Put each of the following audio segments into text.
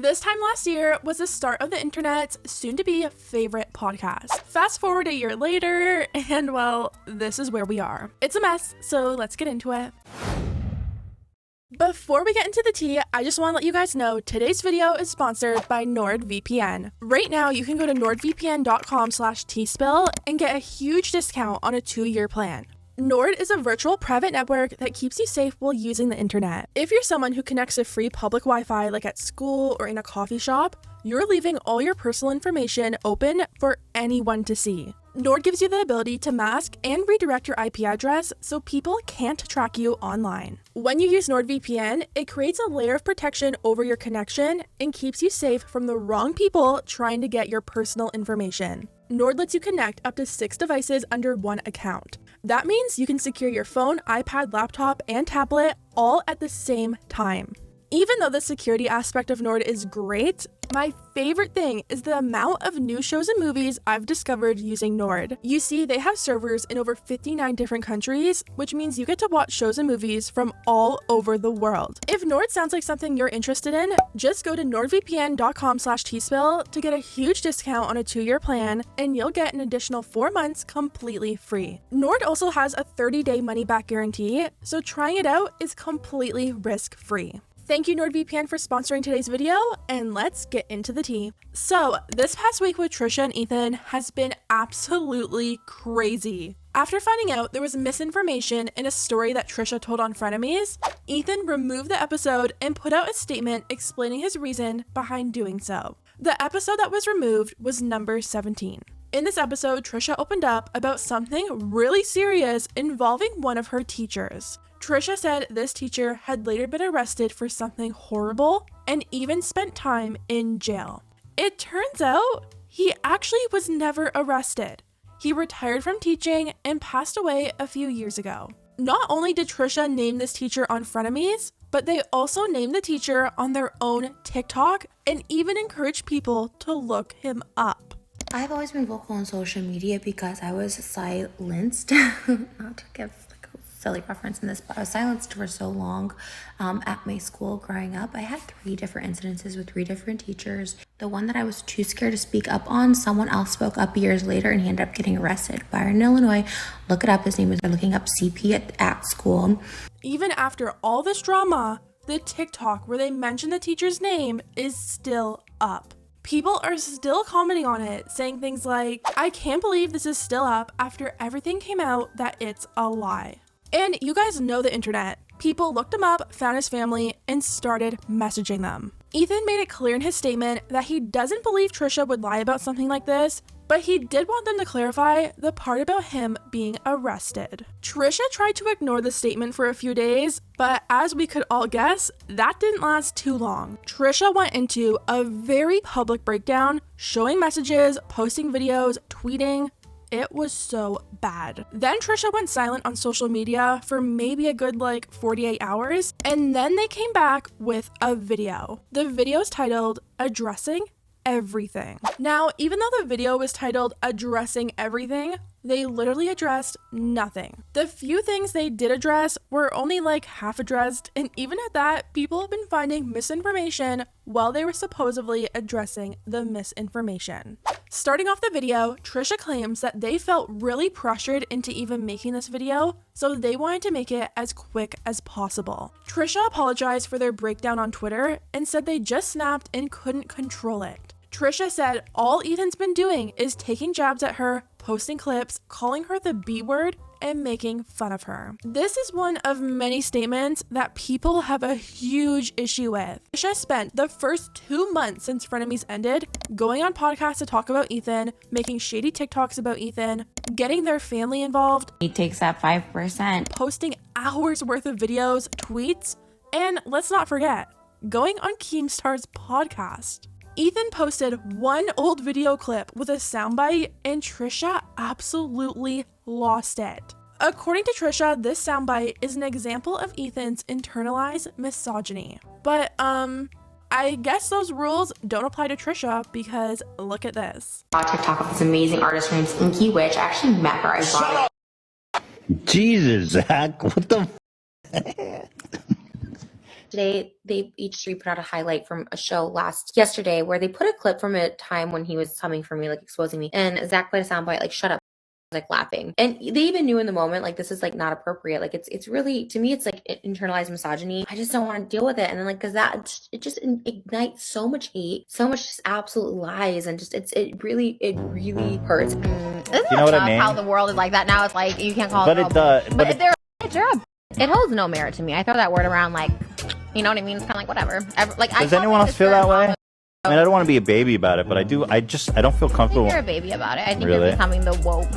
This time last year was the start of the internet's soon-to-be favorite podcast. Fast forward a year later, and well, this is where we are. It's a mess, so let's get into it. Before we get into the tea, I just want to let you guys know today's video is sponsored by NordVPN. Right now, you can go to nordvpn.com/tspill and get a huge discount on a 2-year plan. Nord is a virtual private network that keeps you safe while using the internet. If you're someone who connects to free public Wi-Fi like at school or in a coffee shop, you're leaving all your personal information open for anyone to see. Nord gives you the ability to mask and redirect your IP address so people can't track you online. When you use NordVPN, it creates a layer of protection over your connection and keeps you safe from the wrong people trying to get your personal information. Nord lets you connect up to 6 devices under one account. That means you can secure your phone, iPad, laptop, and tablet all at the same time. Even though the security aspect of Nord is great, my favorite thing is the amount of new shows and movies I've discovered using Nord. You see, they have servers in over 59 different countries, which means you get to watch shows and movies from all over the world. If Nord sounds like something you're interested in, just go to nordvpn.com/tspill to get a huge discount on a 2-year plan, and you'll get an additional 4 months completely free. Nord also has a 30-day money-back guarantee, so trying it out is completely risk-free. Thank you NordVPN for sponsoring today's video, and let's get into the tea. So, this past week with Trisha and Ethan has been absolutely crazy. After finding out there was misinformation in a story that Trisha told on Frenemies, Ethan removed the episode and put out a statement explaining his reason behind doing so. The episode that was removed was number 17. In this episode, Trisha opened up about something really serious involving one of her teachers. Trisha said this teacher had later been arrested for something horrible and even spent time in jail. It turns out he actually was never arrested. He retired from teaching and passed away a few years ago. Not only did Trisha name this teacher on Frenemies, but they also named the teacher on their own TikTok and even encouraged people to look him up. I've always been vocal on social media because I was silenced, not to give silly reference in this, but I was silenced for so long at my school growing up. I had 3 different incidences with 3 different teachers. The one that I was too scared to speak up on, someone else spoke up years later and he ended up getting arrested. Byron, Illinois, look it up. His name is looking up CP at school. Even after all this drama, the TikTok where they mention the teacher's name is still up. People are still commenting on it, saying things like, "I can't believe this is still up after everything came out that it's a lie." And you guys know the internet. People looked him up, found his family, and started messaging them. Ethan made it clear in his statement that he doesn't believe Trisha would lie about something like this, but he did want them to clarify the part about him being arrested. Trisha tried to ignore the statement for a few days, but as we could all guess, that didn't last too long. Trisha went into a very public breakdown, showing messages, posting videos, tweeting. It was so bad. Then Trisha went silent on social media for maybe a good 48 hours, and then they came back with a video. The video is titled "Addressing Everything." Now, even though the video was titled "Addressing Everything," they literally addressed nothing. The few things they did address were only half addressed, and even at that, people have been finding misinformation while they were supposedly addressing the misinformation. Starting off the video, Trisha claims that they felt really pressured into even making this video, so they wanted to make it as quick as possible. Trisha apologized for their breakdown on Twitter and said they just snapped and couldn't control it. Trisha said all Ethan's been doing is taking jabs at her, posting clips, calling her the B word, and making fun of her. This is one of many statements that people have a huge issue with. Trisha spent the first 2 months since Frenemies ended going on podcasts to talk about Ethan, making shady TikToks about Ethan, getting their family involved. He takes that 5%. Posting hours worth of videos, tweets, and let's not forget, going on Keemstar's podcast. Ethan posted one old video clip with a soundbite, and Trisha absolutely lost it. According to Trisha, this soundbite is an example of Ethan's internalized misogyny. But, I guess those rules don't apply to Trisha because look at this. TikTok of this amazing artist named Inky Witch. I actually met her. I brought it. Jesus, Zach, what the Today, they each three put out a highlight from a show yesterday where they put a clip from a time when he was coming for me, like exposing me. And Zach played a soundbite, like, shut up, like laughing. And they even knew in the moment, like, this is like not appropriate. Like it's really, to me, it's like internalized misogyny. I just don't want to deal with it. And then like, cause it just ignites so much hate, so much just absolute lies. And just, it really hurts. Isn't you know what I mean? How the world is like that now. It's like, you can't call it. But it holds no merit to me. I throw that word around like, you know what I mean? It's kind of like whatever. Does anyone else feel that way? I mean, I don't want to be a baby about it, but I do. I don't feel comfortable. I think you're a baby about it. I think you're becoming the woke.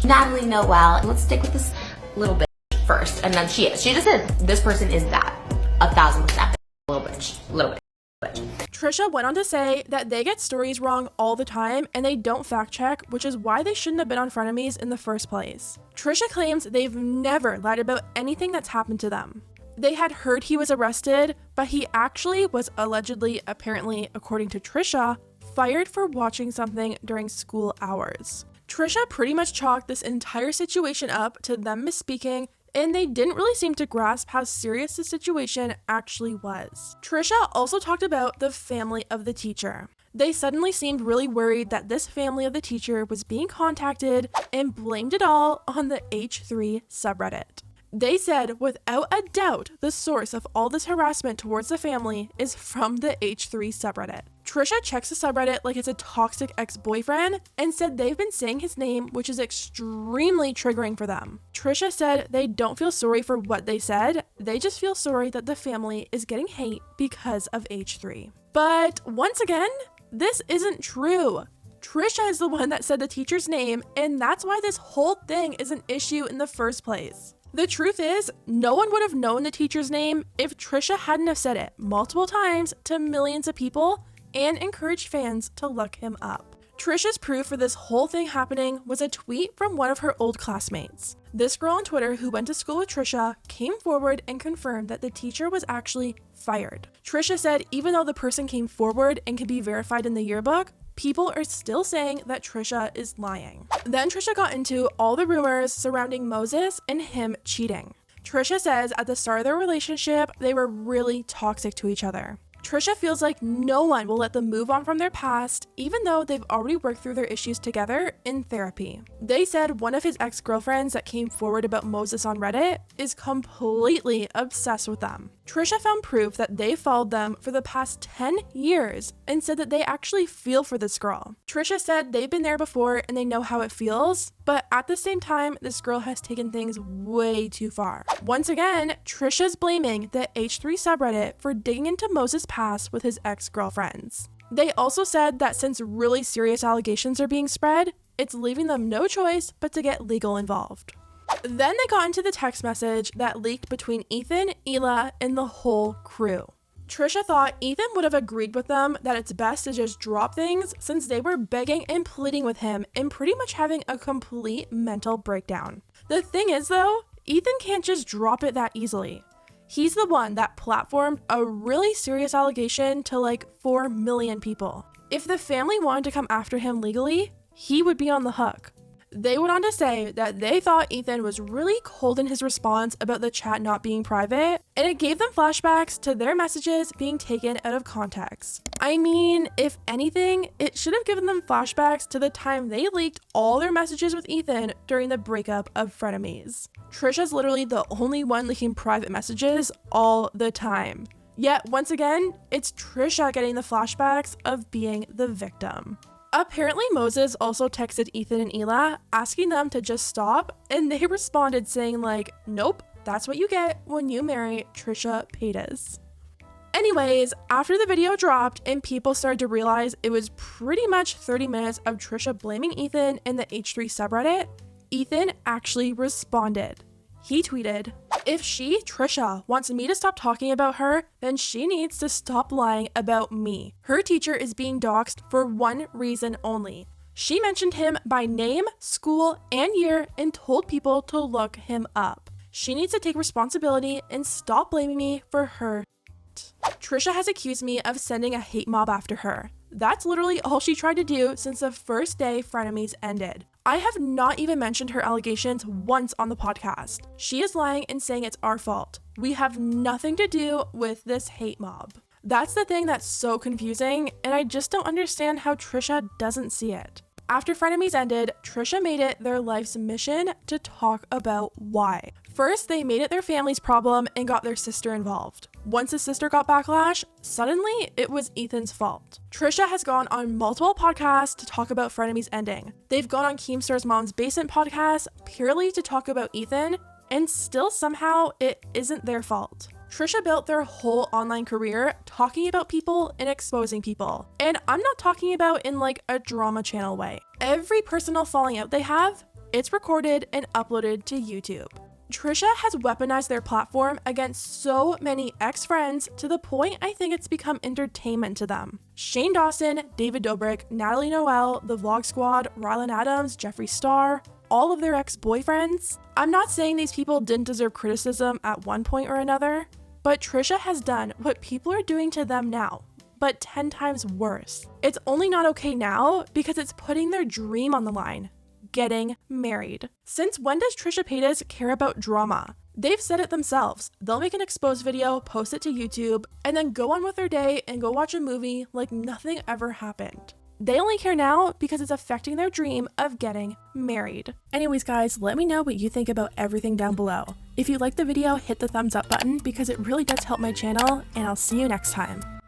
Natalie Noel. Let's stick with this little bit first, and then she just said this person is that 1,000% little bitch. Trisha went on to say that they get stories wrong all the time and they don't fact check, which is why they shouldn't have been on frenemies in the first place. Trisha claims they've never lied about anything that's happened to them. They had heard he was arrested, but he actually was apparently, according to Trisha, fired for watching something during school hours. Trisha pretty much chalked this entire situation up to them misspeaking, and they didn't really seem to grasp how serious the situation actually was. Trisha also talked about the family of the teacher. They suddenly seemed really worried that this family of the teacher was being contacted and blamed it all on the H3 subreddit. They said without a doubt the source of all this harassment towards the family is from the H3 subreddit. Trisha checks the subreddit like it's a toxic ex-boyfriend and said they've been saying his name, which is extremely triggering for them. Trisha said they don't feel sorry for what they said, they just feel sorry that the family is getting hate because of H3. But once again, this isn't true. Trisha is the one that said the teacher's name, and that's why this whole thing is an issue in the first place. The truth is, no one would have known the teacher's name if Trisha hadn't have said it multiple times to millions of people and encouraged fans to look him up. Trisha's proof for this whole thing happening was a tweet from one of her old classmates. This girl on Twitter who went to school with Trisha came forward and confirmed that the teacher was actually fired. Trisha said even though the person came forward and could be verified in the yearbook, people are still saying that Trisha is lying. Then Trisha got into all the rumors surrounding Moses and him cheating. Trisha says at the start of their relationship, they were really toxic to each other. Trisha feels like no one will let them move on from their past, even though they've already worked through their issues together in therapy. They said one of his ex-girlfriends that came forward about Moses on Reddit is completely obsessed with them. Trisha found proof that they followed them for the past 10 years and said that they actually feel for this girl. Trisha said they've been there before and they know how it feels, but at the same time, this girl has taken things way too far. Once again, Trisha's blaming the H3 subreddit for digging into Moses' past with his ex-girlfriends. They also said that since really serious allegations are being spread, it's leaving them no choice but to get legal involved. Then they got into the text message that leaked between Ethan, Hila, and the whole crew. Trisha thought Ethan would have agreed with them that it's best to just drop things since they were begging and pleading with him and pretty much having a complete mental breakdown. The thing is though, Ethan can't just drop it that easily. He's the one that platformed a really serious allegation to like 4 million people. If the family wanted to come after him legally, he would be on the hook. They went on to say that they thought Ethan was really cold in his response about the chat not being private, and it gave them flashbacks to their messages being taken out of context. I mean, if anything, it should have given them flashbacks to the time they leaked all their messages with Ethan during the breakup of frenemies. Trisha's literally the only one leaking private messages all the time. Yet, once again, it's Trisha getting the flashbacks of being the victim. Apparently, Moses also texted Ethan and Hila asking them to just stop, and they responded saying like, nope, that's what you get when you marry Trisha Paytas. Anyways, after the video dropped and people started to realize it was pretty much 30 minutes of Trisha blaming Ethan in the H3 subreddit, Ethan actually responded. He tweeted, "If she, Trisha, wants me to stop talking about her, then she needs to stop lying about me. Her teacher is being doxxed for one reason only. She mentioned him by name, school, and year and told people to look him up. She needs to take responsibility and stop blaming me for her. Trisha has accused me of sending a hate mob after her. That's literally all she tried to do since the first day frenemies ended. I have not even mentioned her allegations once on the podcast. She is lying and saying it's our fault. We have nothing to do with this hate mob. That's the thing that's so confusing, and I just don't understand how Trisha doesn't see it. After Frenemies ended, Trisha made it their life's mission to talk about why. First, they made it their family's problem and got their sister involved. Once his sister got backlash, suddenly it was Ethan's fault. Trisha has gone on multiple podcasts to talk about Frenemies ending. They've gone on Keemstar's Mom's Basement podcast purely to talk about Ethan, and still somehow it isn't their fault. Trisha built their whole online career talking about people and exposing people. And I'm not talking about in like a drama channel way. Every personal falling out they have, it's recorded and uploaded to YouTube. Trisha has weaponized their platform against so many ex-friends to the point I think it's become entertainment to them. Shane Dawson, David Dobrik, Natalie Noel, The Vlog Squad, Rylan Adams, Jeffree Star, all of their ex-boyfriends. I'm not saying these people didn't deserve criticism at one point or another, but Trisha has done what people are doing to them now, but 10 times worse. It's only not okay now because it's putting their dream on the line. Getting married. Since when does Trisha Paytas care about drama? They've said it themselves. They'll make an exposed video, post it to YouTube, and then go on with their day and go watch a movie like nothing ever happened. They only care now because it's affecting their dream of getting married. Anyways, guys, let me know what you think about everything down below. If you liked the video, hit the thumbs up button because it really does help my channel, and I'll see you next time.